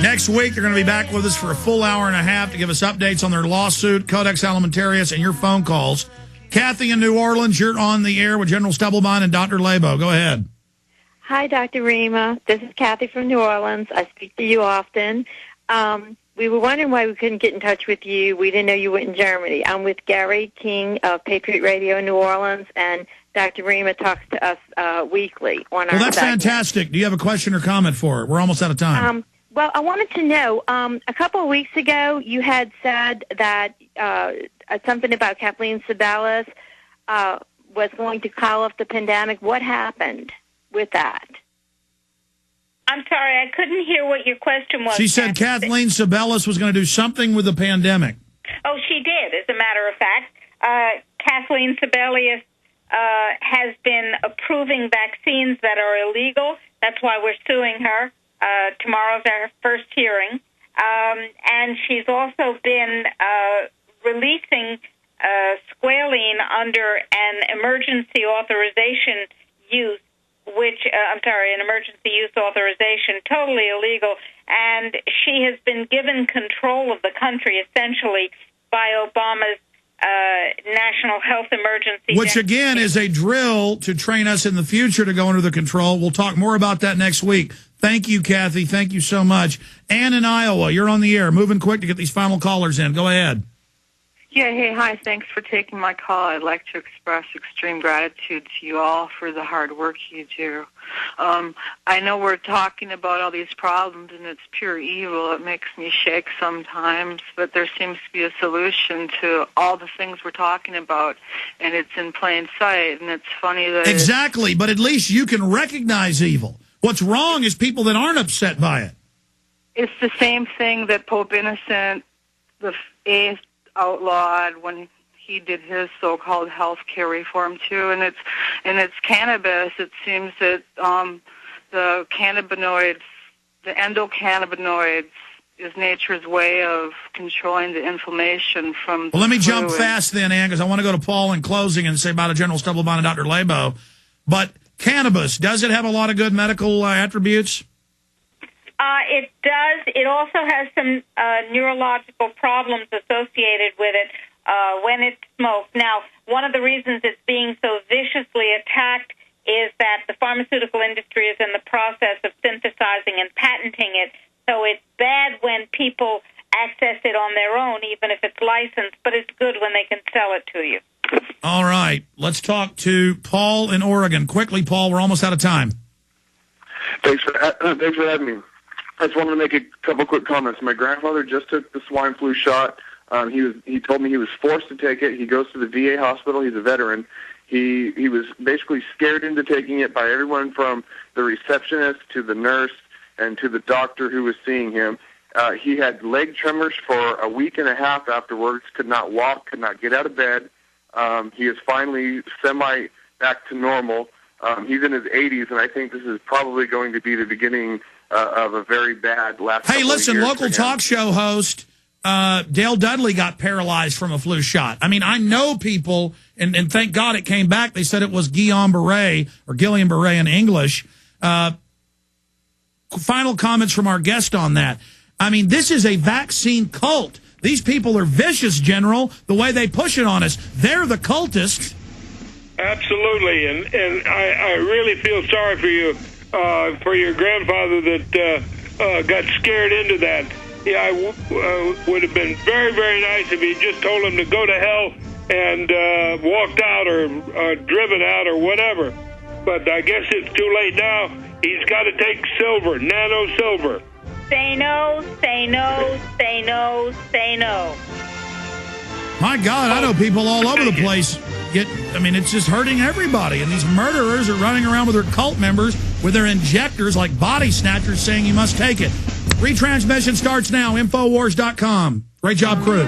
Next week, they're going to be back with us for a full hour and a half to give us updates on their lawsuit, Codex Alimentarius, and your phone calls. Kathy in New Orleans, you're on the air with General Stubblebine and Dr. Laibow. Go ahead. Hi, Dr. Rima. This is Kathy from New Orleans. I speak to you often. We were wondering why we couldn't get in touch with you. We didn't know you were in Germany. I'm with Gary King of Patriot Radio in New Orleans, and Dr. Rima talks to us weekly on our Well, that's segment. fantastic. Do you have a question or comment for her? We're almost out of time. Well, I wanted to know, a couple of weeks ago, you had said that something about Kathleen Sebelius was going to call off the pandemic. What happened with that? I'm sorry, I couldn't hear what your question was. She said Kathleen Sebelius was going to do something with the pandemic. Oh, she did, as a matter of fact. Kathleen Sebelius has been approving vaccines that are illegal. That's why we're suing her. Tomorrow's our first hearing. And she's also been releasing squalene under an emergency authorization use, an emergency use authorization, totally illegal. And she has been given control of the country, essentially, by Obama's national health emergency. Which, again, is a drill to train us in the future to go under the control. We'll talk more about that next week. Thank you, Kathy. Thank you so much. Ann in Iowa, you're on the air. Moving quick to get these final callers in. Go ahead. Yeah, hey, hi. Thanks for taking my call. I'd like to express extreme gratitude to you all for the hard work you do. I know we're talking about all these problems, and it's pure evil. It makes me shake sometimes, but there seems to be a solution to all the things we're talking about, and it's in plain sight, and it's funny that... Exactly, but at least you can recognize evil. What's wrong is people that aren't upset by it. It's the same thing that Pope Innocent the Eighth outlawed when he did his so-called health care reform too, and it's cannabis. It seems that the cannabinoids, the endocannabinoids, is nature's way of controlling the inflammation from. Well, let me jump fast then, Ann, because I want to go to Paul in closing and say about a General Stubblebine and Dr. Laibow. But cannabis, does it have a lot of good medical attributes? It does. It also has some neurological problems associated with it when it's smoked. Now, one of the reasons it's being so viciously attacked is that the pharmaceutical industry is in the process of synthesizing and patenting it. So it's bad when people access it on their own, even if it's licensed, but it's good when they can sell it to you. All right. Let's talk to Paul in Oregon. Quickly, Paul, we're almost out of time. Thanks for having me. I just wanted to make a couple quick comments. My grandfather just took the swine flu shot. He told me he was forced to take it. He goes to the VA hospital. He's a veteran. He was basically scared into taking it by everyone from the receptionist to the nurse and to the doctor who was seeing him. He had leg tremors for a week and a half afterwards, could not walk, could not get out of bed. He is finally back to normal. He's in his 80s, and I think this is probably going to be the beginning of a very bad last couple of years. Hey, listen, local talk show host Dale Dudley got paralyzed from a flu shot. I mean, I know people, and thank God it came back. They said it was Guillain-Barré, or Guillain-Barré in English. Final comments from our guest on that. I mean, this is a vaccine cult. These people are vicious, General, the way they push it on us. They're the cultists. Absolutely, and I really feel sorry for your grandfather that got scared into that. Yeah, would have been very, very nice if he just told him to go to hell and walked out or driven out or whatever. But I guess it's too late now. He's got to take silver, nano silver. Say no, say no, say no, say no. My God, I know people all over the place it's just hurting everybody. And these murderers are running around with their cult members with their injectors like body snatchers saying you must take it. Retransmission starts now, Infowars.com. Great job, crew.